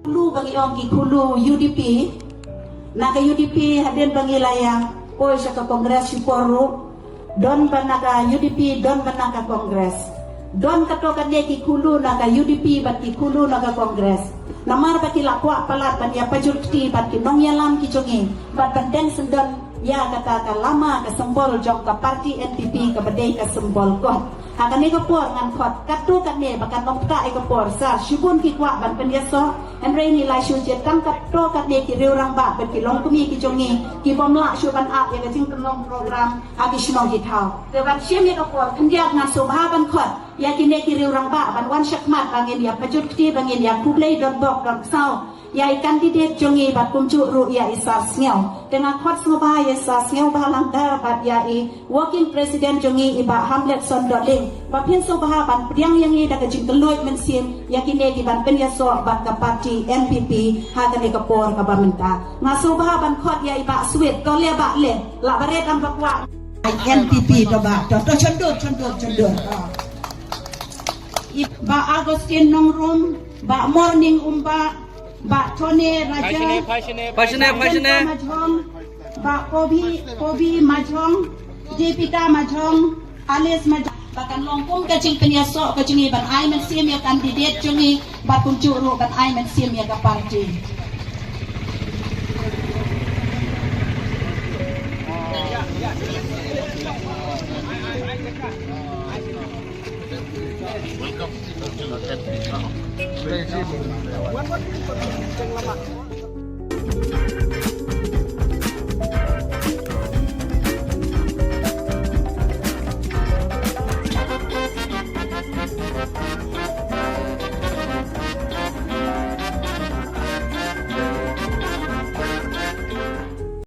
Kulu bagi orang ki kulu UDP, naga UDP hadir bagi layang, oi saka kongres syukoru, don banaga UDP don banaga kongres, don katokan dia ki kulu naga UDP bat ki kulu naga kongres, namar baki lakwa palat bat ya pajurti bat ki nong yalam ki jongi, bat bandeng sendon ya kata lama ke sembol jong ke parti NPP ke bedai ke sembol kot. Hakan ni kapor ngan kot katu kat ni bakan nong tak kapor sar syubun ki kwa ban penyaso enrei ni lai syu jet kang katu kat ni ki riu rang ba bet ki long kumi ki jongi ki bomla syuban ap ya jing kenong program agi shnong ki thau te ban syem ni kapor kendiak ngan subha ban kot ya ki ne ki riu rang ba ban wan syakmat bangin ya pajut kti bangin ya kublei don bok don sau ya kandidat jongi bat kumcu ru ya isar sngau dengan khot sngba ya sa sngau ba lang da bat ya i working president jongi iba hamlet son doling ba pin so ba ban priang yang i da jing teloit men sim ya kine di ban pen ya so bat ka parti NPP ha ka ne ka por ka ba menta nga so ba ban khot ya iba swet ko le ba le la bare am ba kwa NPP to ba to chendor ba Agustin Nongrum ba morning ba Tony Raja Passionate ba Kobi Majong Jepita Majong Alice Majong bahkan longkung kecing penyaso kecing ban ai men sim ya kandidat jungi ba kuncu ru ban ai men sim ya ka parti Welcome to the